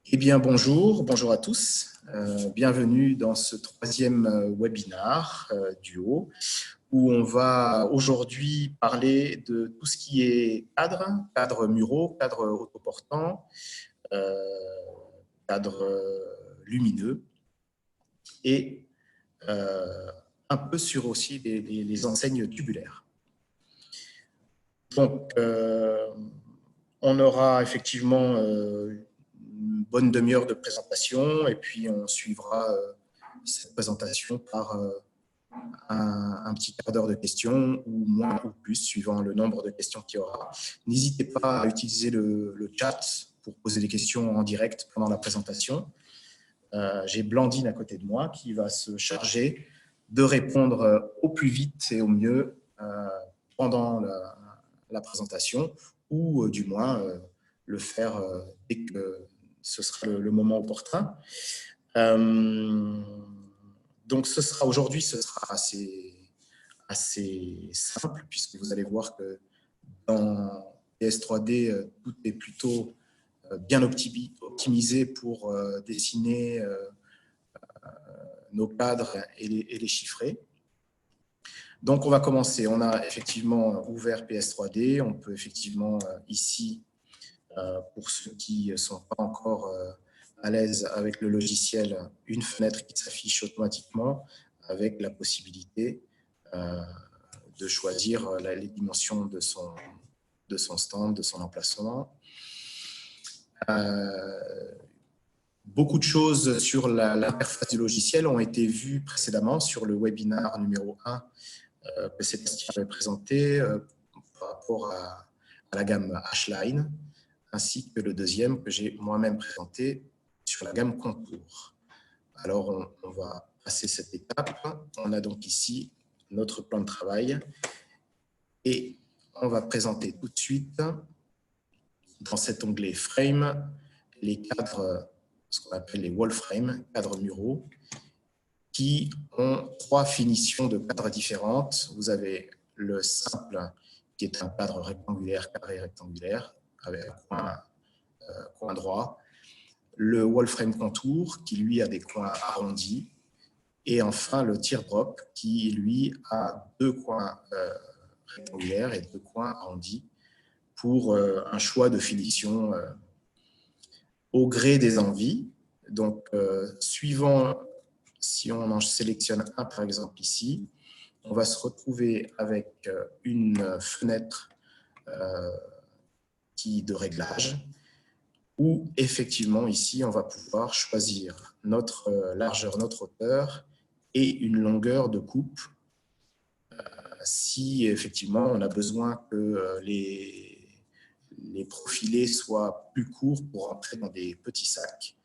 Eh bien, bonjour à tous. Bienvenue dans ce troisième webinar duo où on va aujourd'hui parler de tout ce qui est cadre muraux, cadre autoportant, euh, cadre lumineux et un peu sur aussi les enseignes tubulaires. Donc, on aura effectivement une bonne demi-heure de présentation et puis on suivra cette présentation par un petit quart d'heure de questions ou moins ou plus suivant le nombre de questions qu'il y aura. N'hésitez pas à utiliser le chat pour poser des questions en direct pendant la présentation. J'ai Blandine à côté de moi qui va se charger de répondre au plus vite et au mieux pendant la présentation ou du moins le faire dès que ce sera le moment opportun. Donc aujourd'hui, ce sera assez simple puisque vous allez voir que dans PS3D, tout est plutôt bien optimisé pour dessiner nos cadres et les chiffrer. Donc, on va commencer. On a effectivement ouvert PS3D. On peut effectivement ici, pour ceux qui ne sont pas encore à l'aise avec le logiciel, une fenêtre qui s'affiche automatiquement avec la possibilité de choisir les dimensions de son stand, de son emplacement. Beaucoup de choses sur l'interface du logiciel ont été vues précédemment sur le webinaire numéro 1 que Sébastien avait présenté par rapport à la gamme H-Line, ainsi que le deuxième que j'ai moi-même présenté sur la gamme Contour. Alors, on va passer cette étape. On a donc ici notre plan de travail et on va présenter tout de suite dans cet onglet Frame les cadres, ce qu'on appelle les wall frames, cadres muraux, qui ont trois finitions de cadres différentes. Vous avez le simple, qui est un cadre rectangulaire, carré rectangulaire, avec un coin droit. Le wall frame contour, qui lui a des coins arrondis. Et enfin, le teardrop, qui lui a deux coins rectangulaires et deux coins arrondis pour un choix de finition au gré des envies. Donc, suivant, si on en sélectionne un par exemple ici, on va se retrouver avec une fenêtre de réglage où effectivement ici on va pouvoir choisir notre largeur, notre hauteur et une longueur de coupe si effectivement on a besoin que les profilés soient plus courts pour entrer dans des petits sacs.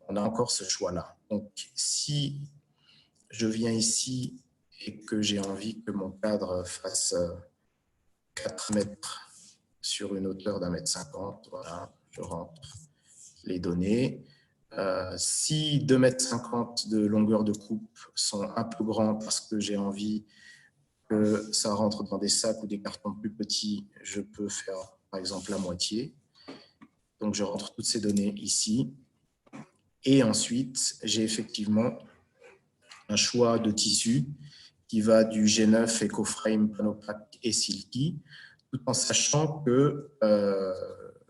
On a encore ce choix-là. Donc, si je viens ici et que j'ai envie que mon cadre fasse 4 mètres sur une hauteur d'1,50 m, voilà, je rentre les données. Si 2,50 m de longueur de coupe sont un peu grands parce que j'ai envie que ça rentre dans des sacs ou des cartons plus petits, je peux faire par exemple la moitié. Donc, je rentre toutes ces données ici. Et ensuite, j'ai effectivement un choix de tissu qui va du G9, EcoFrame, Panopac et Silky, tout en sachant que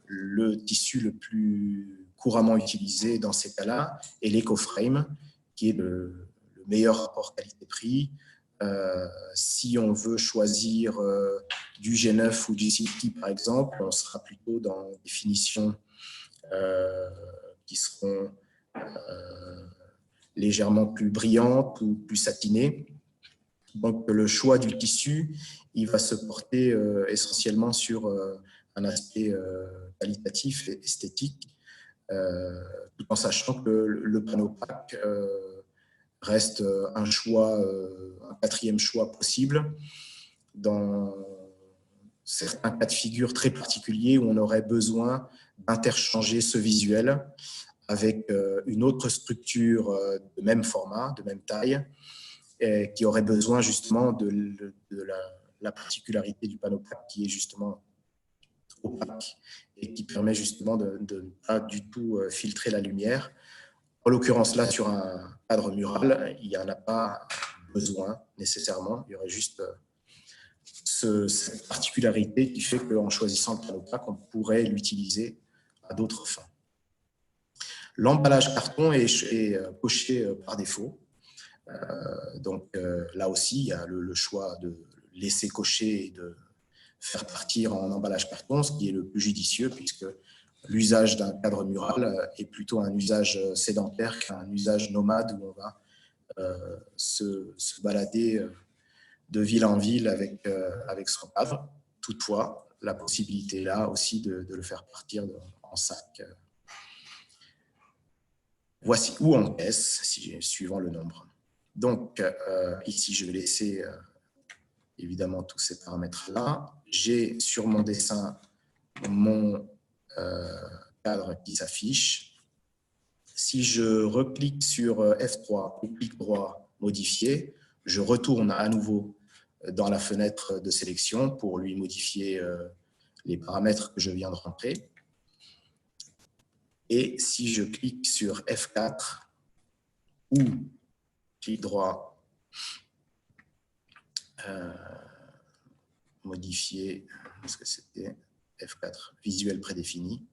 le tissu le plus couramment utilisé dans ces cas-là est l'EcoFrame, qui est le meilleur rapport qualité-prix. Si on veut choisir du G9 ou du Silky, par exemple, on sera plutôt dans des finitions qui seront légèrement plus brillantes ou plus satinées. Donc, le choix du tissu, il va se porter essentiellement sur un aspect qualitatif et esthétique, tout en sachant que le Panopac reste un choix, un quatrième choix possible dans certains cas de figure très particuliers où on aurait besoin d'interchanger ce visuel avec une autre structure de même format, de même taille, qui aurait besoin justement de la particularité du Panopac qui est justement opaque et qui permet justement de ne pas du tout filtrer la lumière. En l'occurrence, là, sur un cadre mural, il n'y en a pas besoin nécessairement. Il y aurait juste cette particularité qui fait qu'en choisissant le cadre opaque, on pourrait l'utiliser à d'autres fins. L'emballage carton est coché par défaut. Donc là aussi, il y a le choix de laisser cocher et de faire partir en emballage carton, ce qui est le plus judicieux puisque l'usage d'un cadre mural est plutôt un usage sédentaire qu'un usage nomade où on va se balader de ville en ville avec son cadre. Toutefois, la possibilité est là aussi de le faire partir en sac. Voici, ou en caisse, suivant le nombre. Donc, ici, je vais laisser évidemment tous ces paramètres-là. J'ai sur mon dessin mon cadre qui s'affiche. Si je reclique sur F3 ou clic droit modifier, je retourne à nouveau dans la fenêtre de sélection pour lui modifier les paramètres que je viens de rentrer. Et si je clique sur F4 ou clic droit, modifier, parce que c'était F4, visuel prédéfini,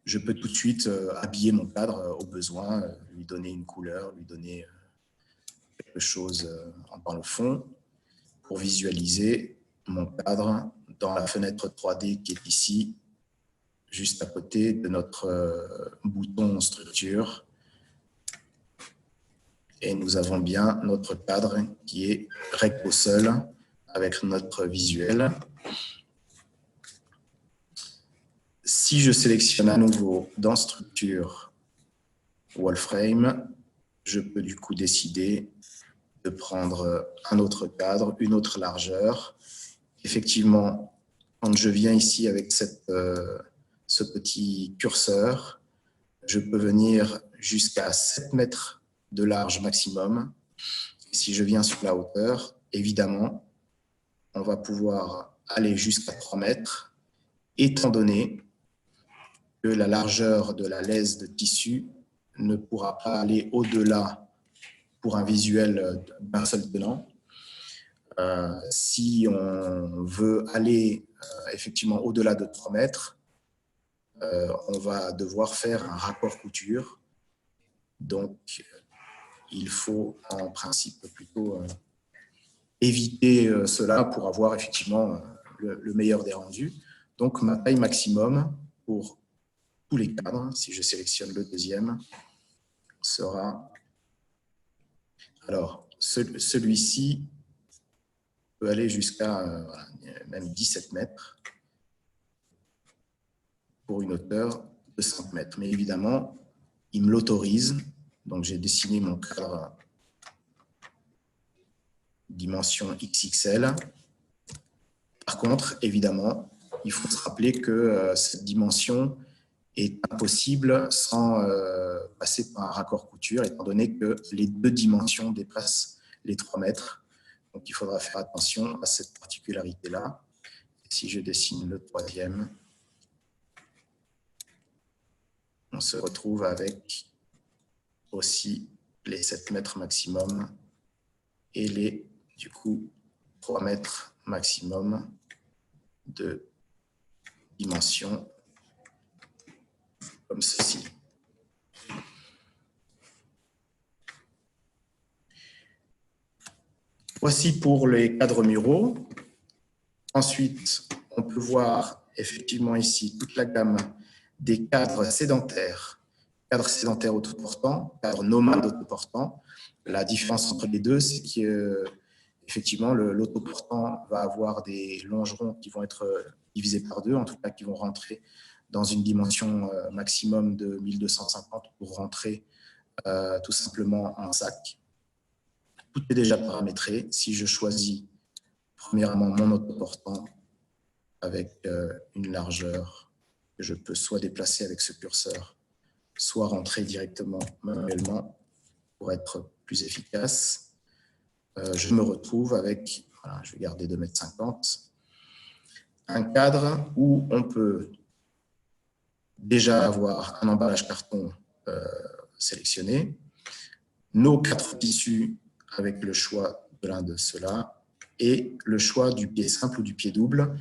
je peux tout de suite habiller mon cadre au besoin, lui donner une couleur, lui donner quelque chose dans le fond pour visualiser mon cadre dans la fenêtre 3D qui est ici, juste à côté de notre bouton structure. Et nous avons bien notre cadre qui est recto seul avec notre visuel. Si je sélectionne à nouveau dans structure Wallframe, je peux du coup décider de prendre un autre cadre, une autre largeur. Effectivement, quand je viens ici avec ce petit curseur, je peux venir jusqu'à 7 mètres de large maximum. Et si je viens sur la hauteur, évidemment, on va pouvoir aller jusqu'à 3 mètres, étant donné que la largeur de la laisse de tissu ne pourra pas aller au-delà pour un visuel d'un seul tenant. Si on veut aller effectivement au-delà de 3 mètres, on va devoir faire un raccord couture. Donc, il faut en principe plutôt éviter cela pour avoir effectivement le meilleur des rendus. Donc, ma taille maximum pour tous les cadres, si je sélectionne le deuxième, sera... Alors, celui-ci peut aller jusqu'à même 17 mètres pour une hauteur de 5 mètres. Mais évidemment, il me l'autorise. Donc, j'ai dessiné mon cadre dimension XXL. Par contre, évidemment, il faut se rappeler que cette dimension est impossible sans passer par un raccord couture, étant donné que les deux dimensions dépassent les 3 mètres. Donc, il faudra faire attention à cette particularité-là. Si je dessine le troisième, on se retrouve avec aussi les 7 mètres maximum et les, du coup, 3 mètres maximum de dimension comme ceci. Voici pour les cadres muraux. Ensuite, on peut voir effectivement ici toute la gamme des cadres sédentaires autoportants, cadres nomades autoportants. La différence entre les deux, c'est qu'effectivement, l'autoportant va avoir des longerons qui vont être divisés par deux, en tout cas qui vont rentrer dans une dimension maximum de 1250 pour rentrer tout simplement en sac. Tout est déjà paramétré. Si je choisis premièrement mon autoportant avec une largeur que je peux soit déplacer avec ce curseur, soit rentrer directement manuellement pour être plus efficace, je me retrouve avec, voilà, je vais garder 2,50 m. un cadre où on peut déjà avoir un emballage carton sélectionné, nos 4 tissus avec le choix de l'un de ceux-là et le choix du pied simple ou du pied double.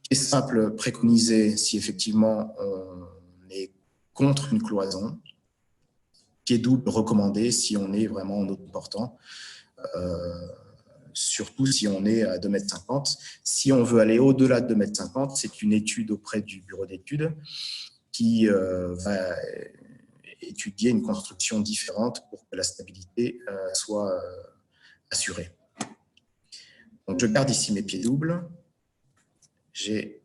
Pied simple préconisé si effectivement on est contre une cloison. Pied double recommandé si on est vraiment en autoportant, surtout si on est à 2,50 m. Si on veut aller au-delà de 2,50 m, c'est une étude auprès du bureau d'études qui va étudier une construction différente pour que la stabilité soit assurée. Donc, je garde ici mes pieds doubles. J'ai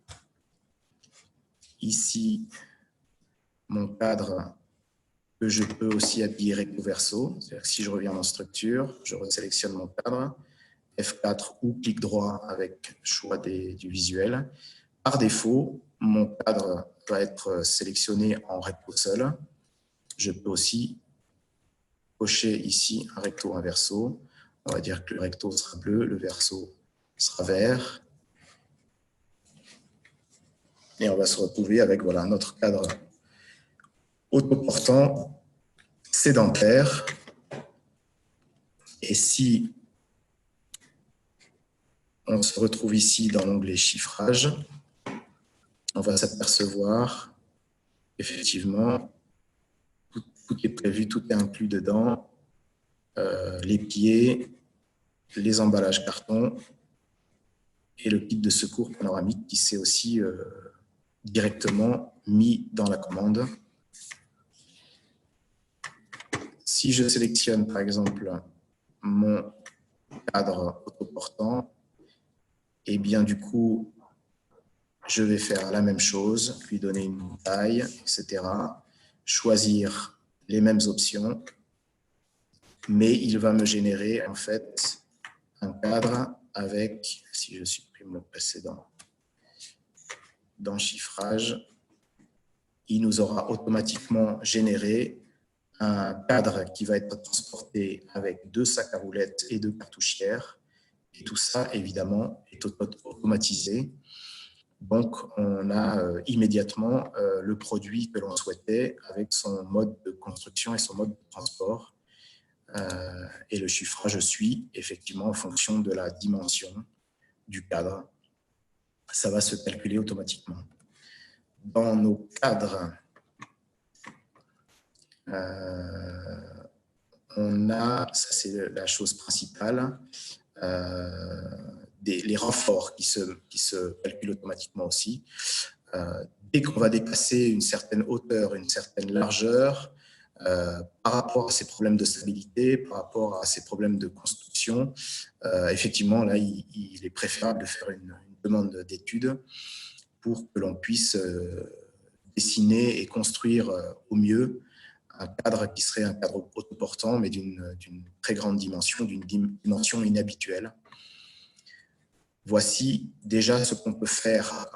ici mon cadre que je peux aussi habiller recto verso. C'est-à-dire que si je reviens en structure, je resélectionne mon cadre, F4 ou clic droit avec choix du visuel. Par défaut, mon cadre va être sélectionné en recto seul. Je peux aussi cocher ici un recto, un verso. On va dire que le recto sera bleu, le verso sera vert. Et on va se retrouver avec voilà, notre cadre autoportant sédentaire. Et si on se retrouve ici dans l'onglet chiffrage, on va s'apercevoir effectivement tout est prévu, tout est inclus dedans. Les pieds, les emballages carton et le kit de secours panoramique qui s'est aussi directement mis dans la commande. Si je sélectionne par exemple mon cadre autoportant, et bien du coup, je vais faire la même chose, lui donner une taille, etc. Choisir les mêmes options, mais il va me générer en fait un cadre avec, si je supprime le précédent, dans chiffrage, il nous aura automatiquement généré un cadre qui va être transporté avec 2 sacs à roulettes et 2 cartouchières. Et tout ça, évidemment, est automatisé. Donc, on a immédiatement le produit que l'on souhaitait avec son mode de construction et son mode de transport. Et le chiffrage suit effectivement en fonction de la dimension du cadre. Ça va se calculer automatiquement. Dans nos cadres, on a, ça c'est la chose principale, les renforts qui se calculent automatiquement aussi. Dès qu'on va dépasser une certaine hauteur, une certaine largeur, par rapport à ces problèmes de stabilité, par rapport à ces problèmes de construction, effectivement, là, il est préférable de faire une demande d'étude pour que l'on puisse dessiner et construire au mieux un cadre qui serait un cadre autoportant, mais d'une très grande dimension, d'une dimension inhabituelle. Voici déjà ce qu'on peut faire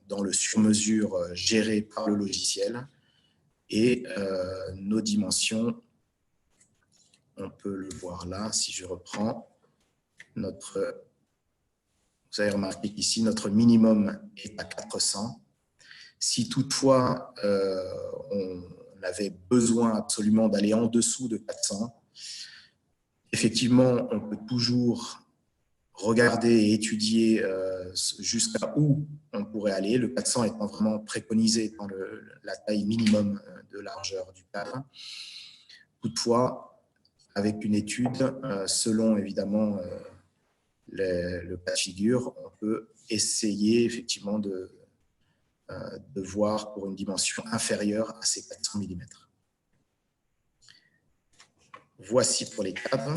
dans le sur-mesure géré par le logiciel. Et nos dimensions, on peut le voir là, si je reprends. Vous avez remarqué qu'ici, notre minimum est à 400. Si toutefois, on avait besoin absolument d'aller en dessous de 400, effectivement, on peut toujours regarder et étudier jusqu'à où on pourrait aller, le 400 étant vraiment préconisé dans la taille minimum de largeur du cadre. Toutefois, avec une étude, selon évidemment le cas de figure, on peut essayer effectivement de voir pour une dimension inférieure à ces 400 mm. Voici pour les cadres.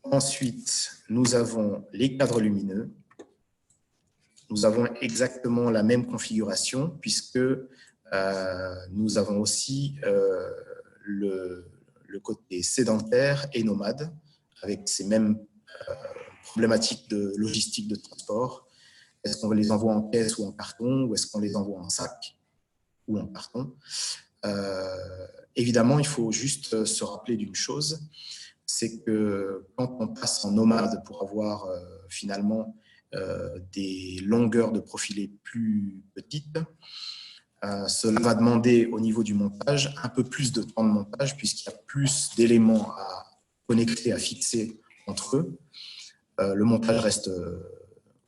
Ensuite, nous avons les cadres lumineux. Nous avons exactement la même configuration puisque nous avons aussi le côté sédentaire et nomade avec ces mêmes problématiques de logistique de transport. Est-ce qu'on les envoie en caisse ou en carton ou est-ce qu'on les envoie en sac ou en carton? Évidemment, il faut juste se rappeler d'une chose, c'est que quand on passe en nomade pour avoir finalement des longueurs de profilés plus petites. Cela va demander au niveau du montage un peu plus de temps de montage puisqu'il y a plus d'éléments à connecter, à fixer entre eux. Le montage reste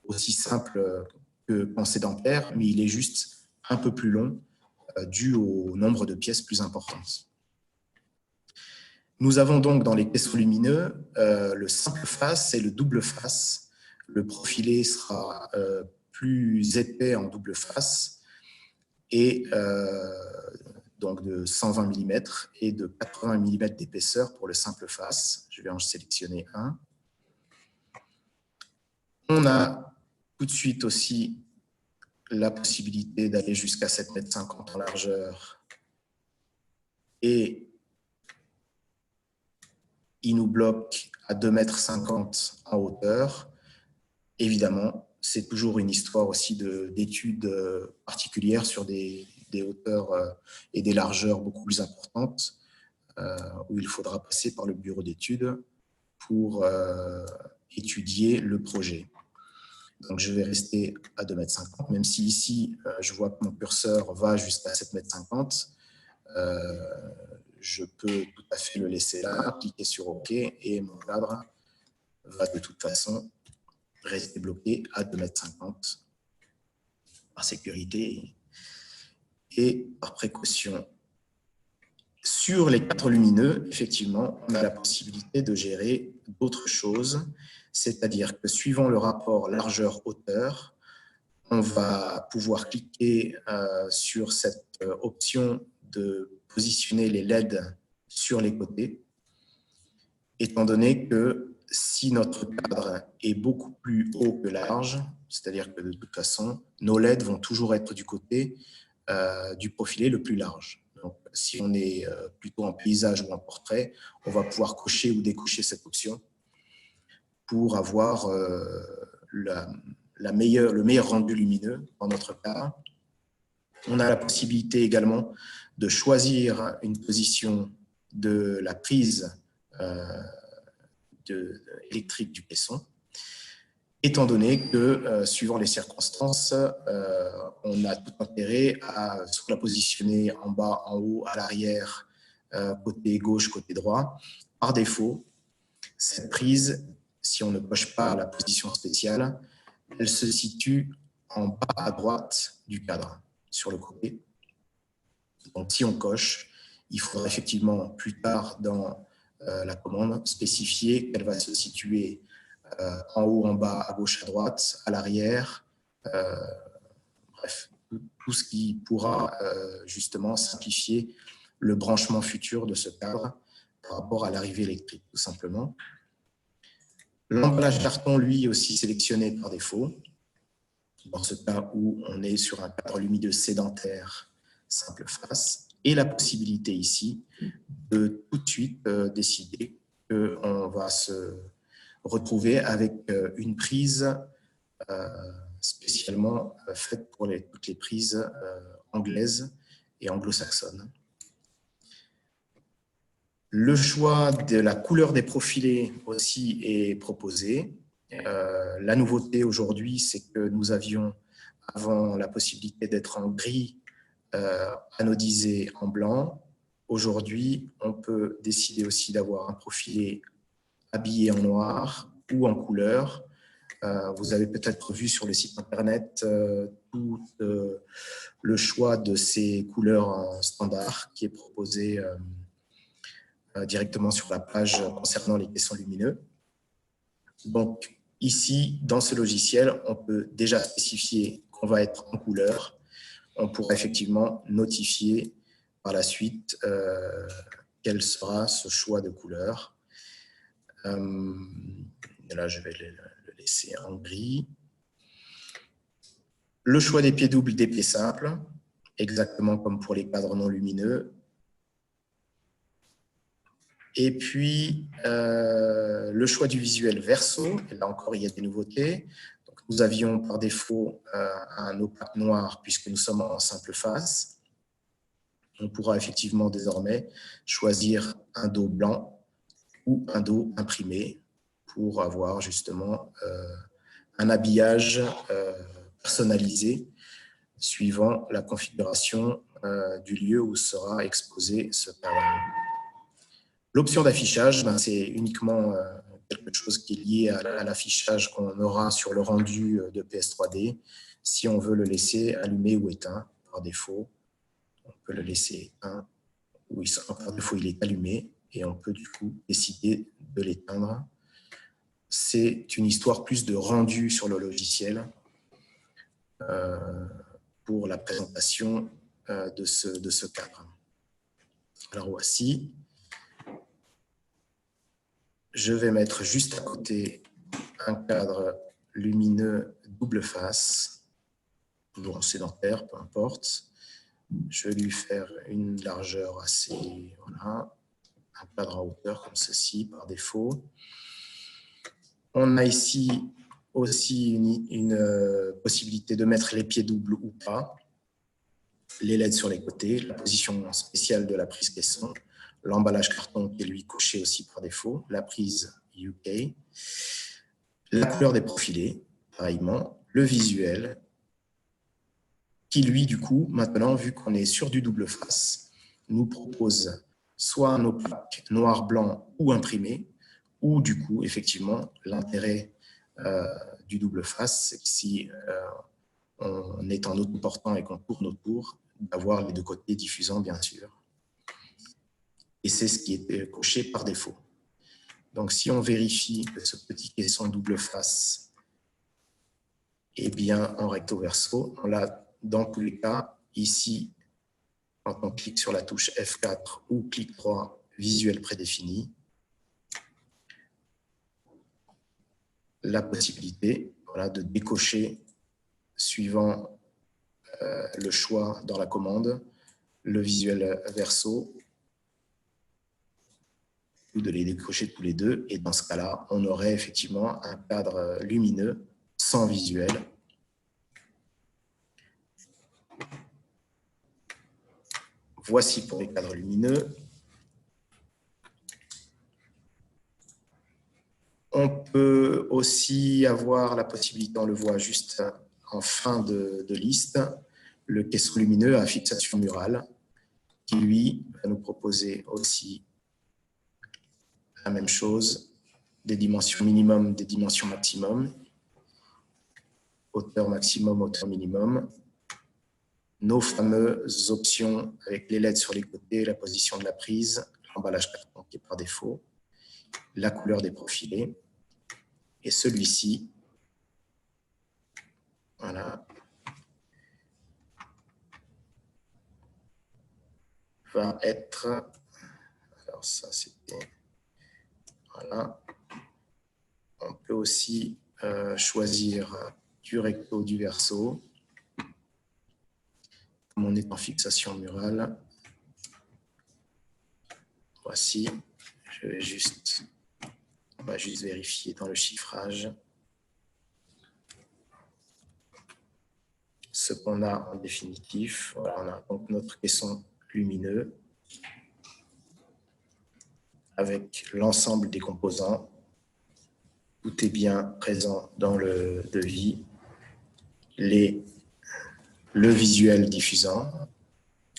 aussi simple qu'en sédentaire, mais il est juste un peu plus long dû au nombre de pièces plus importantes. Nous avons donc dans les caissons lumineux le simple face et le double face. Le profilé sera plus épais en double face et donc de 120 mm et de 80 mm d'épaisseur pour le simple face. Je vais en sélectionner un. On a tout de suite aussi la possibilité d'aller jusqu'à 7,50 m en largeur et il nous bloque à 2,50 m en hauteur. Évidemment, c'est toujours une histoire aussi d'études particulières sur des hauteurs et des largeurs beaucoup plus importantes, où il faudra passer par le bureau d'études pour étudier le projet. Donc, je vais rester à 2,50 m, même si ici, je vois que mon curseur va jusqu'à 7,50 m. Je peux tout à fait le laisser là, cliquer sur OK, et mon cadre va de toute façon rester bloqué à 2,50 m par sécurité et par précaution. Sur les cadres lumineux, effectivement, on a la possibilité de gérer d'autres choses, c'est-à-dire que suivant le rapport largeur-hauteur, on va pouvoir cliquer sur cette option de positionner les LED sur les côtés, étant donné que si notre cadre est beaucoup plus haut que large, c'est-à-dire que de toute façon, nos LED vont toujours être du côté du profilé le plus large. Donc, si on est plutôt en paysage ou en portrait, on va pouvoir cocher ou décocher cette option pour avoir le meilleur rendu lumineux dans notre cas. On a la possibilité également de choisir une position de la prise électrique du caisson, étant donné que, suivant les circonstances, on a tout intérêt à soit la positionner en bas, en haut, à l'arrière, côté gauche, côté droit. Par défaut, cette prise, si on ne coche pas la position spéciale, elle se situe en bas à droite du cadre, sur le côté. Donc, si on coche, il faudra effectivement plus tard dans la commande spécifier qu'elle va se situer en haut, en bas, à gauche, à droite, à l'arrière, bref, tout ce qui pourra justement simplifier le branchement futur de ce cadre par rapport à l'arrivée électrique, tout simplement. L'emballage carton, lui, aussi sélectionné par défaut, dans ce cas où on est sur un cadre lumineux sédentaire simple face, et la possibilité ici de tout de suite décider qu'on va se retrouver avec une prise spécialement faite pour toutes les prises anglaises et anglo-saxonnes. Le choix de la couleur des profilés aussi est proposé. La nouveauté aujourd'hui, c'est que nous avions avant la possibilité d'être en gris anodisé en blanc. Aujourd'hui, on peut décider aussi d'avoir un profilé habillé en noir ou en couleur. Vous avez peut-être vu sur le site internet tout le choix de ces couleurs en standard qui est proposé directement sur la page concernant les caissons lumineux. Donc ici, dans ce logiciel, on peut déjà spécifier qu'on va être en couleur. On pourra effectivement notifier par la suite quel sera ce choix de couleur. Là, je vais le laisser en gris. Le choix des pieds doubles, des pieds simples, exactement comme pour les cadres non lumineux. Et puis, le choix du visuel verso. Et là encore, il y a des nouveautés. Donc, nous avions par défaut un opaque noir puisque nous sommes en simple face. On pourra effectivement désormais choisir un dos blanc ou un dos imprimé pour avoir justement un habillage personnalisé suivant la configuration du lieu où sera exposé ce cadre. L'option d'affichage, ben, c'est uniquement quelque chose qui est lié à l'affichage qu'on aura sur le rendu de PS3D. Si on veut le laisser allumé ou éteint par défaut, on peut le laisser éteint ou par défaut il est allumé et on peut du coup décider de l'éteindre. C'est une histoire plus de rendu sur le logiciel pour la présentation de ce cadre. Alors voici. Je vais mettre juste à côté un cadre lumineux double face, toujours sédentaire, peu importe. Je vais lui faire une largeur assez, voilà, un cadre en hauteur comme ceci par défaut. On a ici aussi une possibilité de mettre les pieds doubles ou pas, les LED sur les côtés, la position spéciale de la prise caisson, l'emballage carton qui est lui coché aussi par défaut, la prise UK, la couleur des profilés, pareillement, le visuel, qui lui, du coup, maintenant, vu qu'on est sur du double face, nous propose soit un opaque noir-blanc ou imprimé, ou du coup, effectivement, l'intérêt du double face, c'est que si on est en autoportant et qu'on tourne autour, d'avoir les deux côtés diffusants, bien sûr. Et c'est ce qui est coché par défaut. Donc, si on vérifie que ce petit caisson double face est bien en recto verso, on l'a dans tous les cas ici, quand on clique sur la touche F4 ou clic droit, visuel prédéfini, la possibilité, voilà, de décocher suivant le choix dans la commande, le visuel verso, ou de les décocher tous les deux. Et dans ce cas-là, on aurait effectivement un cadre lumineux sans visuel. Voici pour les cadres lumineux. On peut aussi avoir la possibilité, on le voit juste en fin de liste, le caisson lumineux à fixation murale, qui lui va nous proposer aussi la même chose, des dimensions minimum, des dimensions maximum, hauteur maximum, hauteur minimum, nos fameuses options avec les LED sur les côtés, la position de la prise, l'emballage carton qui est par défaut, la couleur des profilés, et celui-ci, voilà, va être, alors ça c'était, voilà, on peut aussi choisir du recto, du verso, comme on est en fixation murale. Voici, on va juste vérifier dans le chiffrage ce qu'on a en définitif. Voilà, on a donc notre caisson lumineux avec l'ensemble des composants. Tout est bien présent dans le devis. Le visuel diffusant,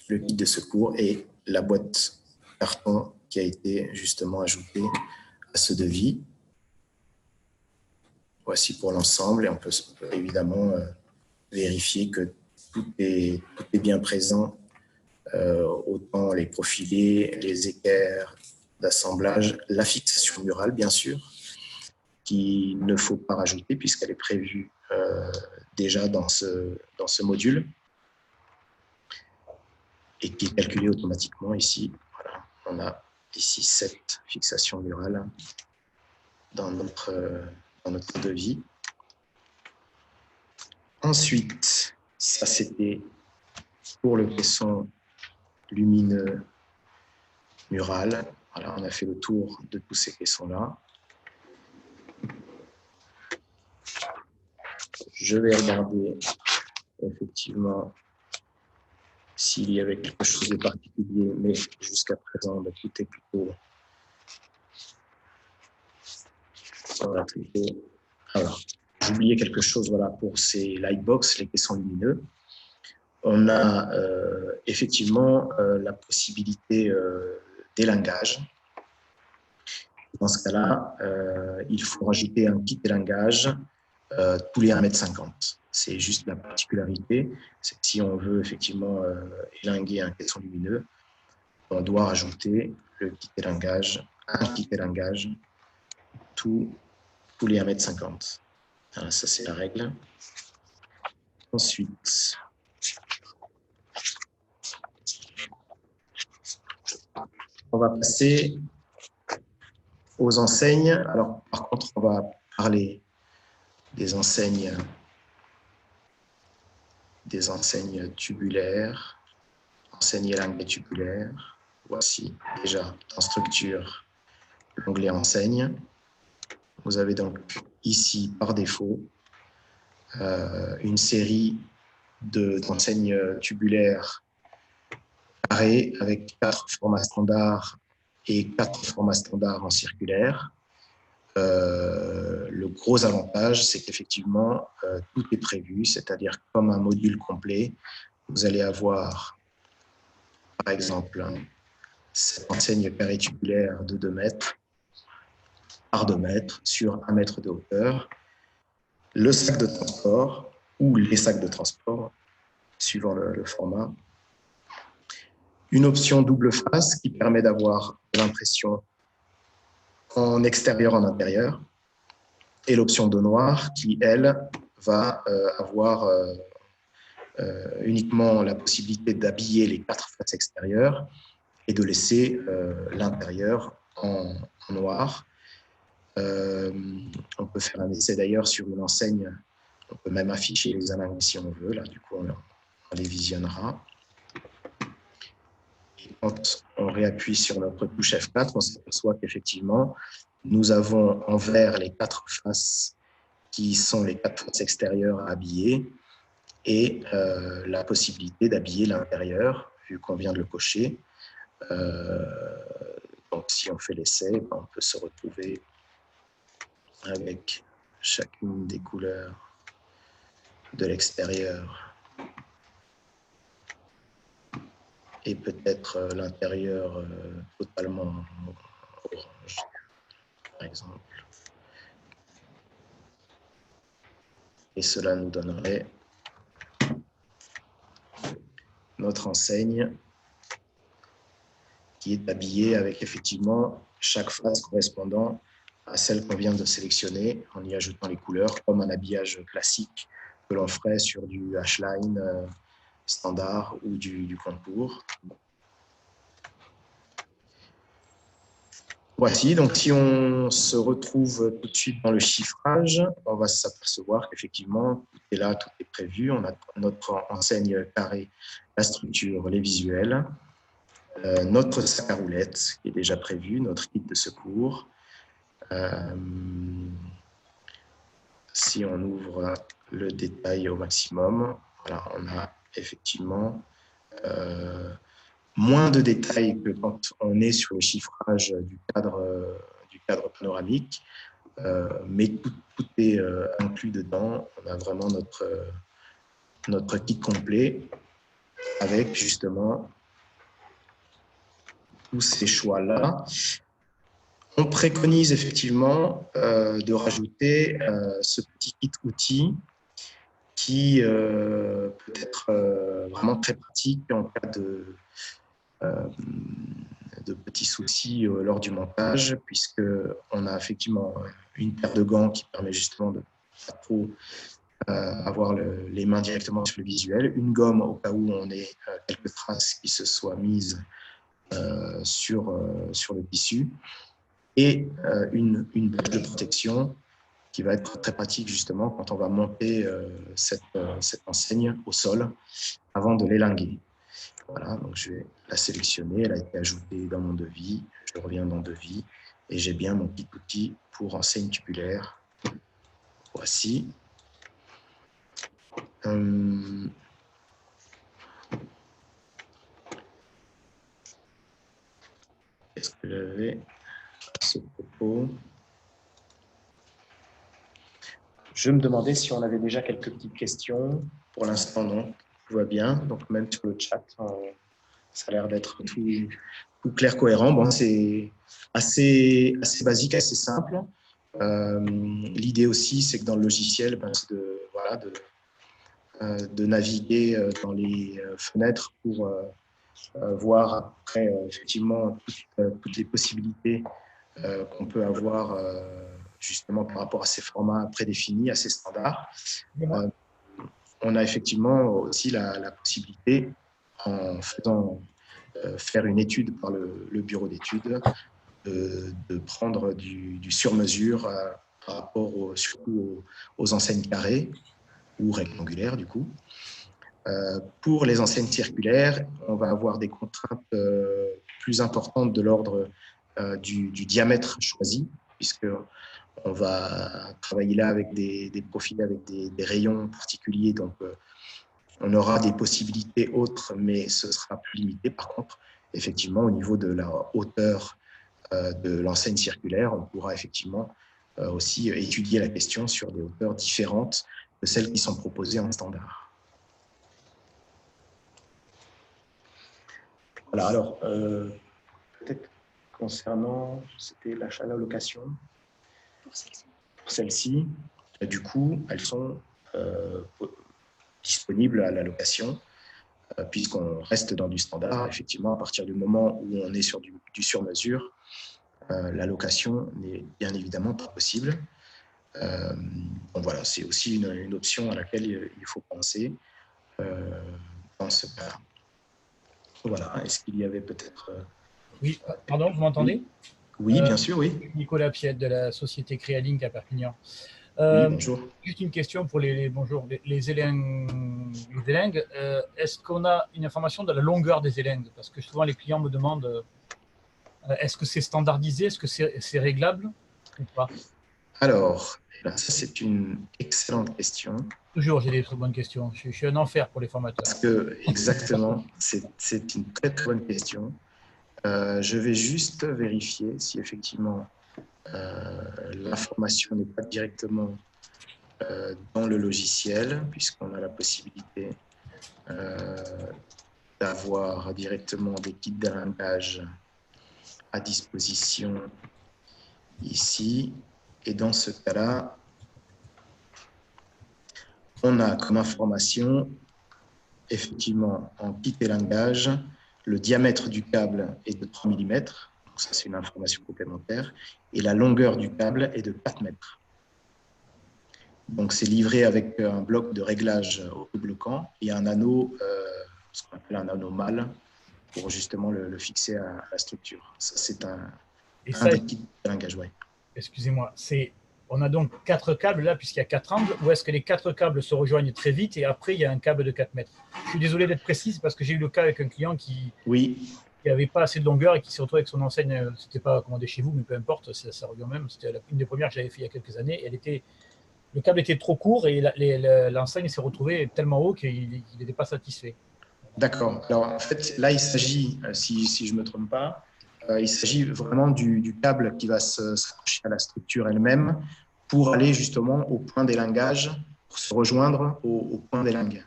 le kit de secours et la boîte carton qui a été justement ajoutée à ce devis. Voici pour l'ensemble et on peut évidemment vérifier que tout est bien présent, autant les profilés, les équerres d'assemblage, la fixation murale bien sûr, qu'il ne faut pas rajouter puisqu'elle est prévue déjà dans ce module et qui est calculée automatiquement ici. Voilà, on a ici 7 fixations murales dans notre devis. Ensuite, ça c'était pour le caisson lumineux mural. Voilà, on a fait le tour de tous ces caissons-là. Je vais regarder effectivement s'il y avait quelque chose de particulier, mais jusqu'à présent, tout est plutôt... Voilà, alors, j'oubliais quelque chose, voilà, pour ces lightbox, les caissons lumineux. On a effectivement la possibilité d'élingage. Dans ce cas-là, il faut rajouter un kit élingage tous les 1,50 m. C'est juste la particularité, c'est que si on veut effectivement élinguer un caisson lumineux, on doit rajouter le kit élingage, un kit élingage tous les 1,50 m. Alors, ça, c'est la règle. Ensuite, on va passer aux enseignes. Alors, par contre, on va parler des enseignes tubulaires, enseignes élinguées tubulaires. Voici déjà en structure l'onglet enseigne. Vous avez donc ici, par défaut, une série d'enseignes tubulaires carrées avec 4 formats standards et 4 formats standards en circulaire. Le gros avantage, c'est qu'effectivement, tout est prévu, c'est-à-dire comme un module complet, vous allez avoir, par exemple, cette enseigne carrée tubulaire de 2 mètres par 2 mètres sur 1 mètre de hauteur, le sac de transport ou les sacs de transport, suivant le format, une option double face qui permet d'avoir l'impression en extérieur, en intérieur, et l'option dos noir qui, elle, va avoir uniquement la possibilité d'habiller les 4 faces extérieures et de laisser l'intérieur en noir. On peut faire un essai d'ailleurs sur une enseigne, on peut même afficher les alingues si on veut, là du coup on les visionnera. Et quand on réappuie sur notre touche F4, on s'aperçoit qu'effectivement, nous avons en vert les 4 faces qui sont les 4 faces extérieures à habiller et la possibilité d'habiller l'intérieur, vu qu'on vient de le cocher. Donc, si on fait l'essai, on peut se retrouver avec chacune des couleurs de l'extérieur et peut-être l'intérieur totalement orange, par exemple. Et cela nous donnerait notre enseigne qui est habillée avec effectivement chaque face correspondant à celle qu'on vient de sélectionner en y ajoutant les couleurs comme un habillage classique que l'on ferait sur du H-line standard ou du contour. Voici, donc si on se retrouve tout de suite dans le chiffrage, on va s'apercevoir qu'effectivement, tout est là, tout est prévu. On a notre enseigne carrée, la structure, les visuels, notre sac à roulettes qui est déjà prévu, notre kit de secours. Si on ouvre le détail au maximum, voilà, on a effectivement moins de détails que quand on est sur le chiffrage du cadre panoramique, mais tout est inclus dedans. On a vraiment notre kit complet avec justement tous ces choix-là. On préconise effectivement de rajouter ce petit kit outil qui peut être vraiment très pratique en cas de petits soucis lors du montage, puisqu'on a effectivement une paire de gants qui permet justement de pas trop avoir les mains directement sur le visuel, une gomme au cas où on ait quelques traces qui se soient mises sur le tissu, et une badge de protection qui va être très pratique justement quand on va monter cette enseigne au sol avant de l'élinguer. Voilà, donc je vais la sélectionner, elle a été ajoutée dans mon devis, je reviens dans devis et j'ai bien mon petit outil pour enseigne tubulaire. Voici. Qu'est-ce que j'avais à ce propos? Je me demandais si on avait déjà quelques petites questions. Pour l'instant, non. Tout va bien. Donc, même sur le chat, ça a l'air d'être tout clair, cohérent. Bon, c'est assez basique, assez simple. L'idée aussi, c'est que dans le logiciel, c'est de naviguer dans les fenêtres pour voir après, effectivement, toutes les possibilités qu'on peut avoir justement par rapport à ces formats prédéfinis, à ces standards. On a effectivement aussi la possibilité, en faisant faire une étude par le bureau d'études, de prendre du sur-mesure par rapport surtout aux enseignes carrées ou rectangulaires du coup. Pour les enseignes circulaires, on va avoir des contraintes plus importantes de l'ordre du diamètre choisi, puisque on va travailler là avec des profils, avec des rayons particuliers. Donc, on aura des possibilités autres, mais ce sera plus limité. Par contre, effectivement, au niveau de la hauteur de l'enseigne circulaire, on pourra effectivement aussi étudier la question sur des hauteurs différentes de celles qui sont proposées en standard. Voilà, alors, peut-être concernant, c'était l'achat, la location. Pour celle-ci, du coup, elles sont disponibles à la location, puisqu'on reste dans du standard. Effectivement, à partir du moment où on est sur du sur-mesure, la location n'est bien évidemment pas possible. Donc voilà, c'est aussi une option à laquelle il faut penser dans ce cas. Voilà, est-ce qu'il y avait peut-être... Oui, pardon, vous m'entendez? Oui, bien sûr, oui. Nicolas Piette de la société Créalink à Perpignan. Oui, bonjour. Juste une question pour les élingues. Est-ce qu'on a une information de la longueur des élingues? Parce que souvent les clients me demandent est-ce que c'est standardisé, est-ce que c'est réglable ou pas? Alors, ça c'est une excellente question. Toujours, j'ai des très bonnes questions. Je suis un enfer pour les formateurs. Parce que, exactement, c'est une très très bonne question. Je vais juste vérifier si effectivement l'information n'est pas directement dans le logiciel, puisqu'on a la possibilité d'avoir directement des kits d'alingage à disposition ici. Et dans ce cas-là, on a comme information, effectivement, en kit élingage, le diamètre du câble est de 3 mm, donc ça c'est une information complémentaire, et la longueur du câble est de 4 mètres. Donc c'est livré avec un bloc de réglage au bloquant et un anneau, ce qu'on appelle un anneau mâle, pour justement le fixer à la structure. Ça c'est un des kits d'élingage, ouais. Excusez-moi, on a donc 4 câbles là, puisqu'il y a 4 angles, ou est-ce que les 4 câbles se rejoignent très vite et après il y a un câble de 4 mètres? Je suis désolé d'être précis, parce que j'ai eu le cas avec un client qui n'avait pas assez de longueur et qui s'est retrouvé avec son enseigne, c'était pas commandé chez vous, mais peu importe, ça revient même, c'était une des premières que j'avais fait il y a quelques années, et le câble était trop court et l'enseigne s'est retrouvée tellement haut qu'il n'était pas satisfait. D'accord. Alors en fait, là il s'agit, si je ne me trompe pas, il s'agit vraiment du câble qui va s'accrocher à la structure elle-même pour aller justement au point d'élingage, pour se rejoindre au point d'élingue.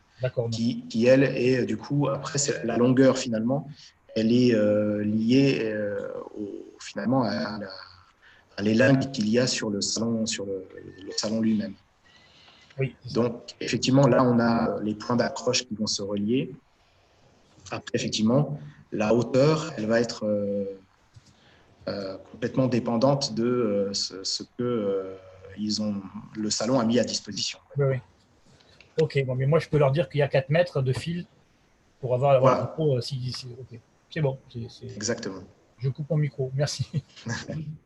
Qui, elle, est du coup, après, la longueur finalement, elle est liée finalement à l'élingue qu'il y a sur le salon lui-même. Oui, donc, effectivement, là, on a les points d'accroche qui vont se relier. Après, effectivement, la hauteur, elle va être complètement dépendante de ce que le salon a mis à disposition. Oui. Ok, bon, mais moi, je peux leur dire qu'il y a 4 mètres de fil pour avoir voilà. le micro. Okay. C'est bon. Exactement. Je coupe mon micro. Merci.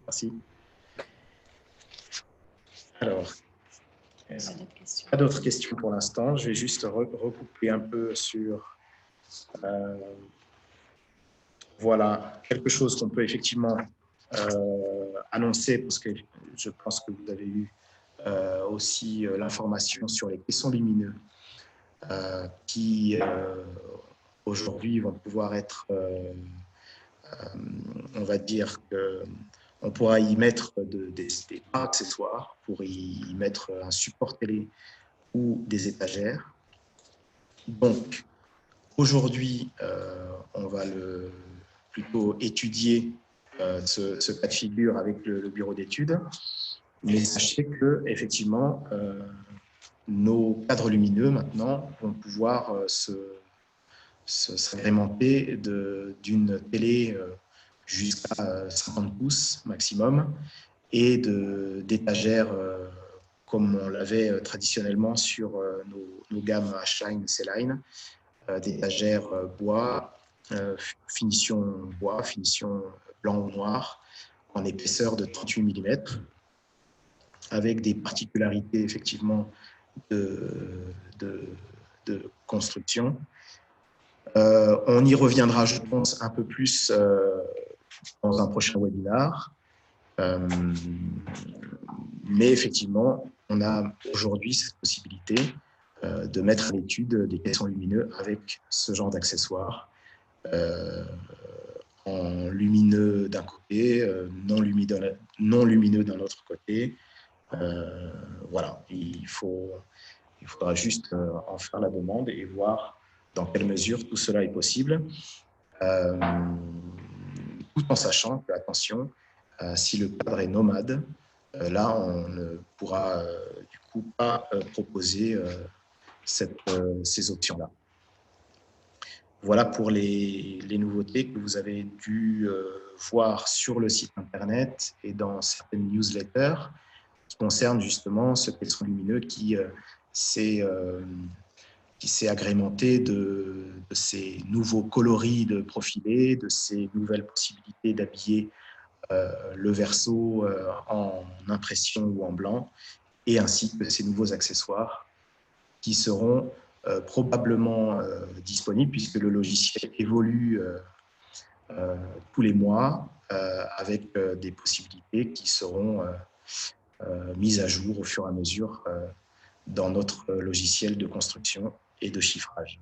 Merci. Alors, pas d'autres questions pour l'instant. Je vais juste recouper un peu sur... voilà, quelque chose qu'on peut effectivement annoncer, parce que je pense que vous avez eu aussi l'information sur les caissons lumineux qui aujourd'hui vont pouvoir être, on va dire que On pourra y mettre des accessoires, pour y mettre un support télé ou des étagères. Donc, aujourd'hui, on va plutôt étudier ce cas de figure avec le bureau d'études. Mais sachez que, effectivement, nos cadres lumineux, maintenant, vont pouvoir s'agrémenter d'une télé jusqu'à 50 pouces maximum et d'étagères comme on l'avait traditionnellement sur nos gammes H-Line et C-Line, d'étagères bois, finition blanc ou noir, en épaisseur de 38 mm, avec des particularités effectivement de construction. On y reviendra, je pense, un peu plus dans un prochain webinaire. Mais effectivement, on a aujourd'hui cette possibilité de mettre à l'étude des caissons lumineux avec ce genre d'accessoires, en lumineux d'un côté, non lumineux d'un autre côté. Voilà, il faudra juste en faire la demande et voir dans quelle mesure tout cela est possible, tout en sachant que, attention, si le cadre est nomade, là, on ne pourra du coup pas proposer ces options-là. Voilà pour les nouveautés que vous avez dû voir sur le site internet et dans certaines newsletters qui concernent justement ce caisson lumineux qui s'est agrémenté de ces nouveaux coloris de profilés, de ces nouvelles possibilités d'habiller le verso en impression ou en blanc, et ainsi que ces nouveaux accessoires qui seront probablement disponibles, puisque le logiciel évolue tous les mois avec des possibilités qui seront mises à jour au fur et à mesure dans notre logiciel de construction et de chiffrage.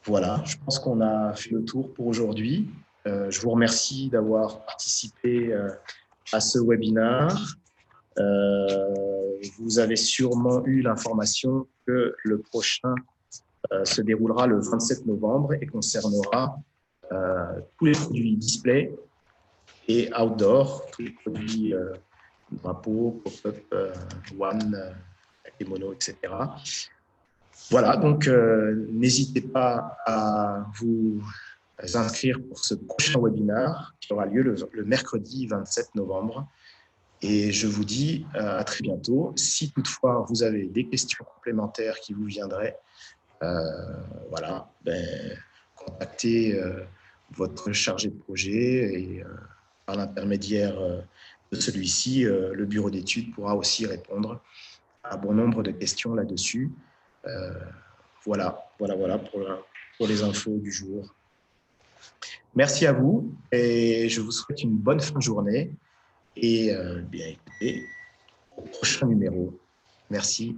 Voilà, je pense qu'on a fait le tour pour aujourd'hui. Je vous remercie d'avoir participé à ce webinaire. Vous avez sûrement eu l'information que le prochain se déroulera le 27 novembre et concernera tous les produits display et outdoor, tous les produits drapeaux, pop-up, one, kimono, etc. Voilà, donc n'hésitez pas à vous inscrire pour ce prochain webinaire qui aura lieu le mercredi 27 novembre. Et je vous dis à très bientôt. Si toutefois vous avez des questions complémentaires qui vous viendraient, voilà, contactez votre chargé de projet et par l'intermédiaire de celui-ci, le bureau d'études pourra aussi répondre à bon nombre de questions là-dessus. Voilà pour les infos du jour. Merci à vous et je vous souhaite une bonne fin de journée et bien écoutez, au prochain numéro. Merci.